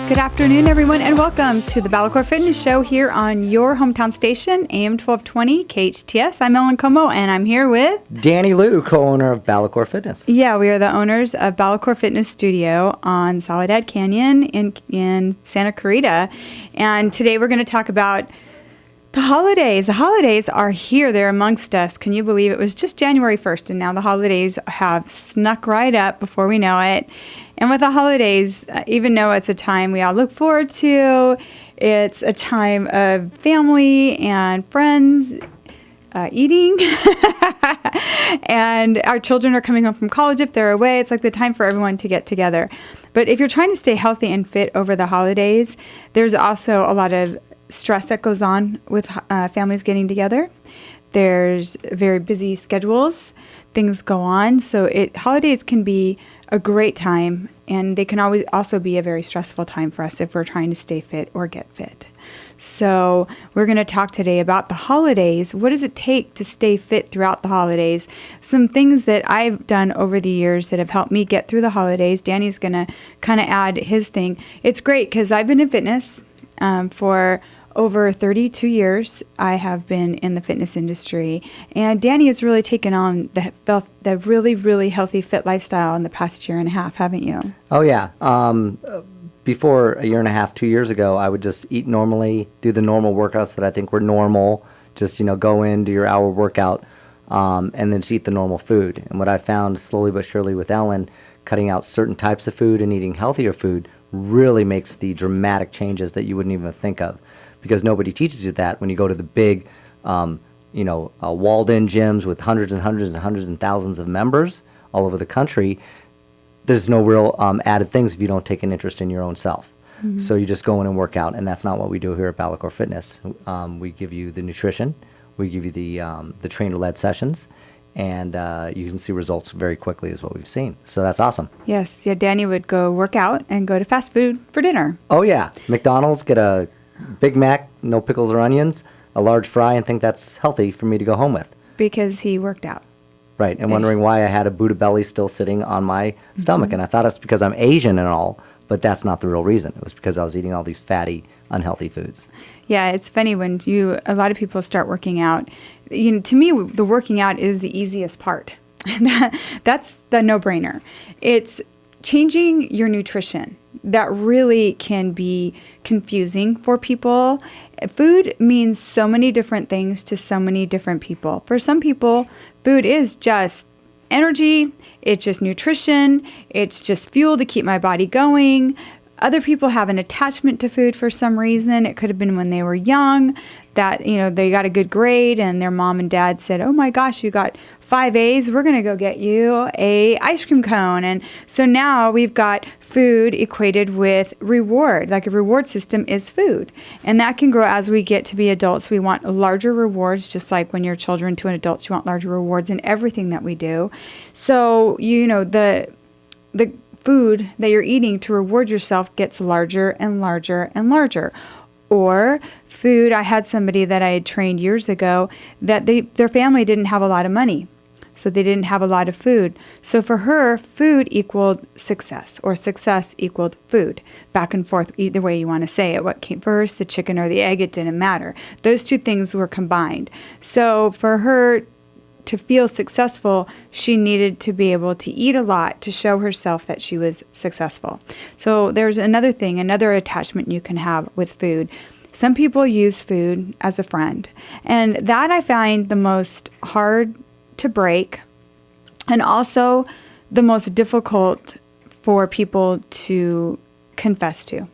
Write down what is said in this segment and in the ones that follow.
Good afternoon, everyone, and welcome to the BalaCore Fitness Show here on your hometown station, AM 1220 KHTS. I'm Ellen Como, and I'm here with Danny Liu, co-owner of BalaCore Fitness. Yeah, we are the owners of BalaCore Fitness Studio on Soledad Canyon in Santa Clarita. And today we're going to talk about the holidays. The holidays are here. They're amongst us. Can you believe it was just January 1st, and now the holidays have snuck right up before we know it. And with the holidays, even though it's a time we all look forward to, it's a time of family and friends eating. And our children are coming home from college if they're away. It's like the time for everyone to get together. But if you're trying to stay healthy and fit over the holidays, there's also a lot of stress that goes on with families getting together. There's very busy schedules. Things go on. So holidays can be a great time, and they can always also be a very stressful time for us if we're trying to stay fit or get fit. So we're going to talk today about the holidays. What does it take to stay fit throughout the holidays? Some things that I've done over the years that have helped me get through the holidays. Danny's going to kind of add his thing. It's great because I've been in fitness for over 32 years. I have been in the fitness industry, and Danny has really taken on the really, really healthy, fit lifestyle in the past year and a half, haven't you? Oh, yeah. Before a year and a half, 2 years ago, I would just eat normally, do the normal workouts that I think were normal, just, go in, do your hour workout, and then just eat the normal food. And what I found slowly but surely with Ellen, cutting out certain types of food and eating healthier food really makes the dramatic changes that you wouldn't even think of. Because nobody teaches you that when you go to the big, walled-in gyms with hundreds and hundreds and hundreds and thousands of members all over the country. There's no real added things if you don't take an interest in your own self. Mm-hmm. So you just go in and work out, and that's not what we do here at BalaCore Fitness. We give you the nutrition, we give you the trainer-led sessions, and you can see results very quickly is what we've seen. So that's awesome. Yes, yeah. Danny would go work out and go to fast food for dinner. Oh, yeah. McDonald's, get a Big Mac, no pickles or onions, a large fry, and think that's healthy for me to go home with. Because he worked out. Right, and wondering why I had a Buddha belly still sitting on my stomach. And I thought it's because I'm Asian and all, but that's not the real reason. It was because I was eating all these fatty, unhealthy foods. Yeah, it's funny when a lot of people start working out. To me, the working out is the easiest part. That's the no-brainer. It's changing your nutrition. That really can be confusing for people. Food means so many different things to so many different people. For some people, food is just energy, it's just nutrition, it's just fuel to keep my body going. Other people have an attachment to food for some reason. It could have been when they were young that, they got a good grade and their mom and dad said, oh my gosh, you got 5 A's, we're going to go get you a ice cream cone. And so now we've got food equated with reward. Like a reward system is food. And that can grow as we get to be adults. We want larger rewards, just like when you're children to an adult, you want larger rewards in everything that we do. So, the food that you're eating to reward yourself gets larger and larger and larger. Or food, I had somebody that I had trained years ago that their family didn't have a lot of money. So they didn't have a lot of food. So for her, food equaled success, or success equaled food. Back and forth, either way you want to say it. What came first, the chicken or the egg, it didn't matter. Those two things were combined. So for her to feel successful, she needed to be able to eat a lot to show herself that she was successful. So there's another thing, another attachment you can have with food. Some people use food as a friend, and that I find the most hard to break, and also the most difficult for people to confess to,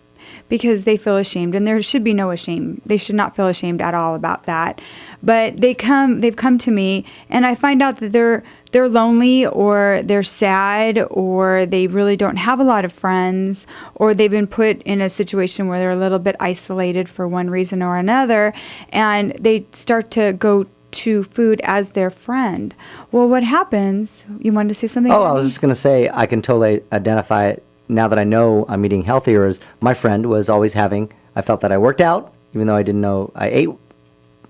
because they feel ashamed, and there should be no shame. They should not feel ashamed at all about that. But they've come to me, and I find out that they're lonely, or they're sad, or they really don't have a lot of friends, or they've been put in a situation where they're a little bit isolated for one reason or another, and they start to go to food as their friend. Well, what happens? You wanted to say something? Oh, I was just going to say, I can totally identify it now that I know I'm eating healthier. As my friend was always I felt that I worked out, even though I didn't know I ate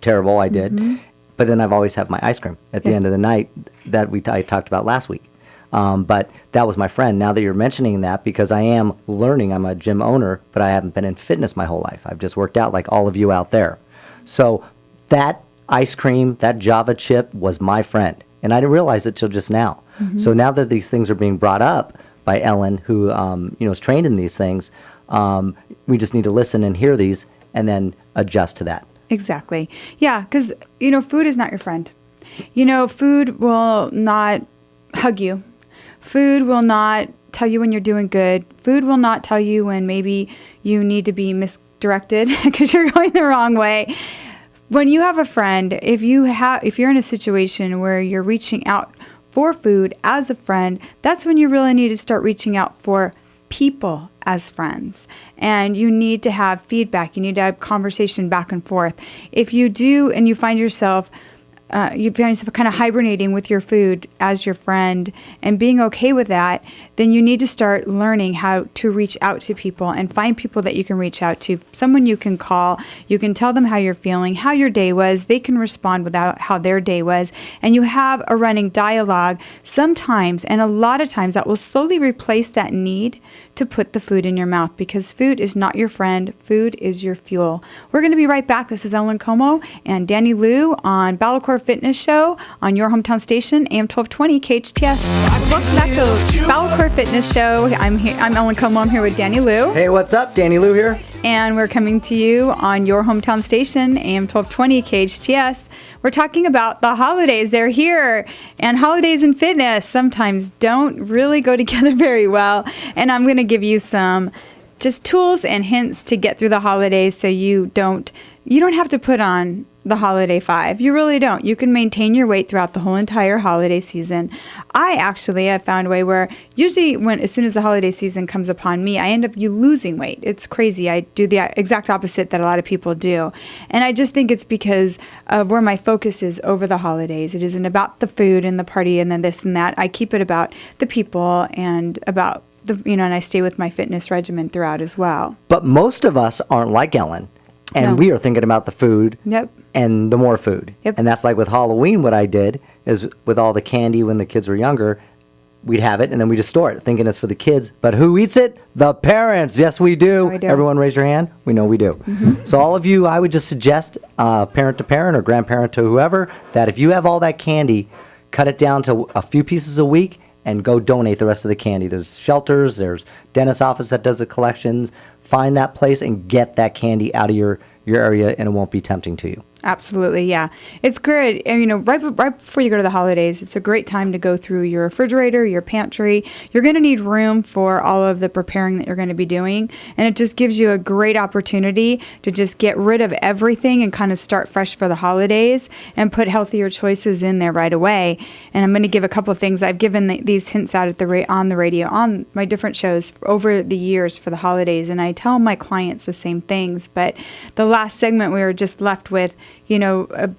terrible, I did. Mm-hmm. But then I've always had my ice cream at the end of the night that I talked about last week. But that was my friend. Now that you're mentioning that, because I am learning, I'm a gym owner, but I haven't been in fitness my whole life. I've just worked out like all of you out there. So that ice cream, that Java chip was my friend. And I didn't realize it till just now. So now that these things are being brought up by Ellen, who is trained in these things, we just need to listen and hear these and then adjust to that. Exactly. Yeah, because, food is not your friend. Food will not hug you. Food will not tell you when you're doing good. Food will not tell you when maybe you need to be misdirected because you're going the wrong way. When you have a friend, if you're in a situation where you're reaching out for food as a friend, that's when you really need to start reaching out for people as friends. And you need to have feedback. You need to have conversation back and forth. If you do and you find yourself kind of hibernating with your food as your friend and being okay with that, then you need to start learning how to reach out to people and find people that you can reach out to, someone you can call. You can tell them how you're feeling, how your day was. They can respond without how their day was. And you have a running dialogue sometimes, and a lot of times that will slowly replace that need to put the food in your mouth, because food is not your friend. Food is your fuel. We're going to be right back. This is Ellen Como and Danny Liu on BalaCore Fitness Show on your hometown station, AM 1220 KHTS. Welcome back to BalaCore Fitness Show. I'm Ellen Como. I'm here with Danny Liu. Hey, what's up? Danny Liu here. And we're coming to you on your hometown station, AM 1220 KHTS. We're talking about the holidays. They're here. And holidays and fitness sometimes don't really go together very well. And I'm going to give you some just tools and hints to get through the holidays so you don't have to put on the holiday 5. You really don't. You can maintain your weight throughout the whole entire holiday season. I have found a way where usually as soon as the holiday season comes upon me, I end up losing weight. It's crazy. I do the exact opposite that a lot of people do. And I just think it's because of where my focus is over the holidays. It isn't about the food and the party and then this and that. I keep it about the people and about and I stay with my fitness regimen throughout as well. But most of us aren't like Ellen. And No. we are thinking about the food. Yep. And the more food. Yep. And that's like with Halloween, what I did is with all the candy when the kids were younger, we'd have it and then we just store it thinking it's for the kids. But who eats it? The parents. Yes, we do. We do. Everyone raise your hand. We know we do. So all of you, I would just suggest parent to parent or grandparent to whoever, that if you have all that candy, cut it down to a few pieces a week and go donate the rest of the candy. There's shelters, there's dentist's office that does the collections. Find that place and get that candy out of your area and it won't be tempting to you. Absolutely, yeah. It's good. And, right before you go to the holidays, it's a great time to go through your refrigerator, your pantry. You're going to need room for all of the preparing that you're going to be doing. And it just gives you a great opportunity to just get rid of everything and kind of start fresh for the holidays and put healthier choices in there right away. And I'm going to give a couple of things. I've given these hints out on the radio, on my different shows over the years for the holidays. And I tell my clients the same things. But the last segment we were just left with,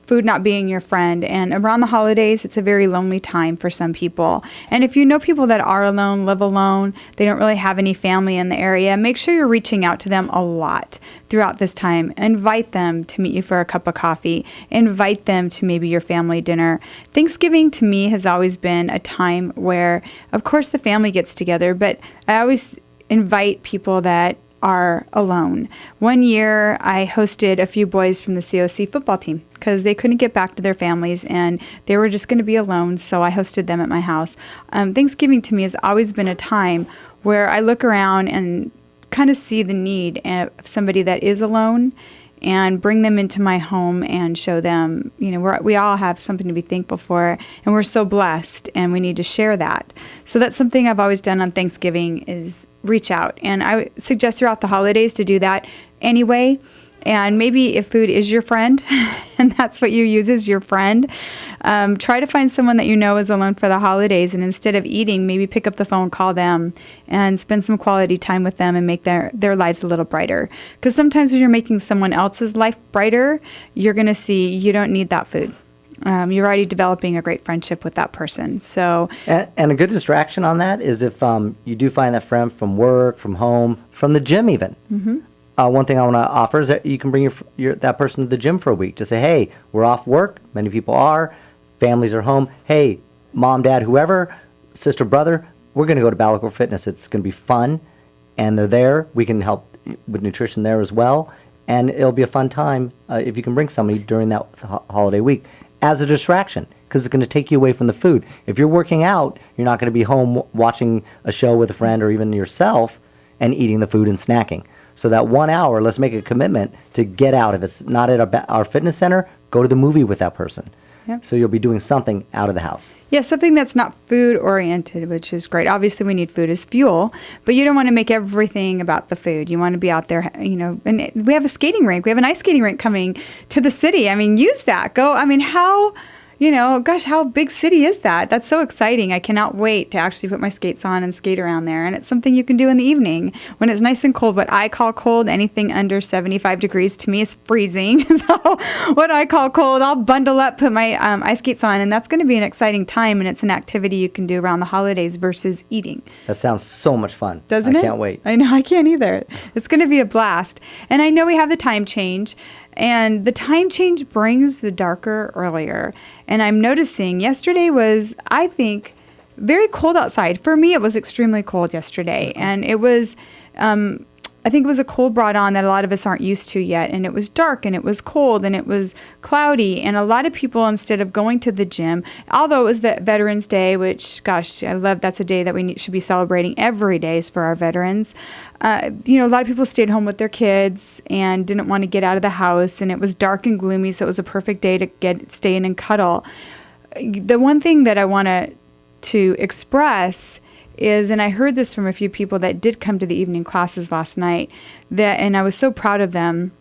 food not being your friend. And around the holidays, it's a very lonely time for some people. And if you know people that are alone, live alone, they don't really have any family in the area, make sure you're reaching out to them a lot throughout this time. Invite them to meet you for a cup of coffee. Invite them to maybe your family dinner. Thanksgiving to me has always been a time where, of course, the family gets together, but I always invite people that are alone. One year, I hosted a few boys from the COC football team because they couldn't get back to their families and they were just going to be alone, so I hosted them at my house. Thanksgiving to me has always been a time where I look around and kind of see the need of somebody that is alone and bring them into my home and show them, we all have something to be thankful for, and we're so blessed, and we need to share that. So that's something I've always done on Thanksgiving is reach out. And I suggest throughout the holidays to do that anyway. And maybe if food is your friend, and that's what you use as your friend, try to find someone that you know is alone for the holidays. And instead of eating, maybe pick up the phone, call them, and spend some quality time with them and make their lives a little brighter. Because sometimes when you're making someone else's life brighter, you're going to see you don't need that food. You're already developing a great friendship with that person. So, and a good distraction on that is if you do find that friend from work, from home, from the gym even. Mm-hmm. One thing I want to offer is that you can bring that person to the gym for a week. Just say, hey, we're off work. Many people are. Families are home. Hey, mom, dad, whoever, sister, brother, we're going to go to BalaCore Fitness. It's going to be fun, and they're there. We can help with nutrition there as well, and it'll be a fun time if you can bring somebody during that holiday week as a distraction, because it's going to take you away from the food. If you're working out, you're not going to be home watching a show with a friend or even yourself and eating the food and snacking. So that 1 hour, let's make a commitment to get out. If it's not at our fitness center, go to the movie with that person. Yep. So you'll be doing something out of the house. Yeah, something that's not food oriented, which is great. Obviously, we need food as fuel, but you don't want to make everything about the food. You want to be out there, and we have a skating rink. We have an ice skating rink coming to the city. I mean, use that. Go. I mean, how big city is that? That's so exciting. I cannot wait to actually put my skates on and skate around there. And it's something you can do in the evening when it's nice and cold. What I call cold, anything under 75 degrees to me is freezing. So what I call cold, I'll bundle up, put my ice skates on, and that's going to be an exciting time. And it's an activity you can do around the holidays versus eating. That sounds so much fun. Doesn't it? I can't wait. I know, I can't either. It's going to be a blast. And I know we have the time change. And the time change brings the darker earlier. And I'm noticing yesterday was, I think, very cold outside. For me, it was extremely cold yesterday. And it was, I think it was a cold brought on that a lot of us aren't used to yet. And it was dark and it was cold and it was cloudy. And a lot of people, instead of going to the gym, although it was Veterans Day, which, gosh, I love, that's a day that we should be celebrating every day is for our veterans. A lot of people stayed home with their kids and didn't want to get out of the house. And it was dark and gloomy, so it was a perfect day to stay in and cuddle. The one thing that I want to express is, and I heard this from a few people that did come to the evening classes last night, and I was so proud of them,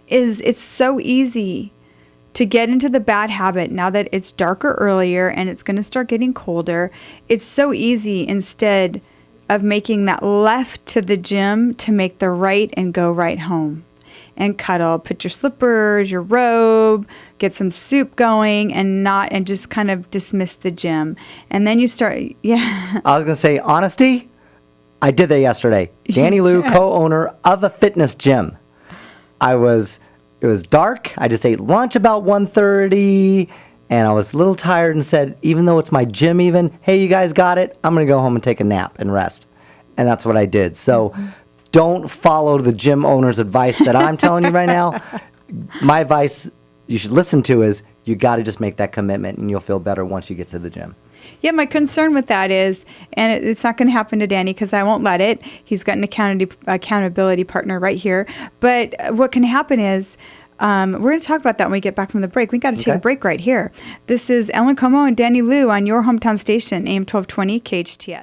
is it's so easy to get into the bad habit now that it's darker earlier and it's going to start getting colder. It's so easy instead of making that left to the gym to make the right and go right home and cuddle. Put your slippers, your robe, get some soup going, and just kind of dismiss the gym. And then you start, yeah. I was going to say, honesty, I did that yesterday. Danny Lou, co-owner of a fitness gym. It was dark. I just ate lunch about 1:30, and I was a little tired and said, even though it's my gym hey, you guys got it? I'm going to go home and take a nap and rest. And that's what I did. So don't follow the gym owner's advice that I'm telling you right now. My advice you should listen to is you got to just make that commitment, and you'll feel better once you get to the gym. Yeah, my concern with that is, and it's not going to happen to Danny because I won't let it. He's got an accountability partner right here. But what can happen is, we're going to talk about that when we get back from the break. We got to take a break right here. This is Ellen Como and Danny Lou on your hometown station, AM 1220 KHTS.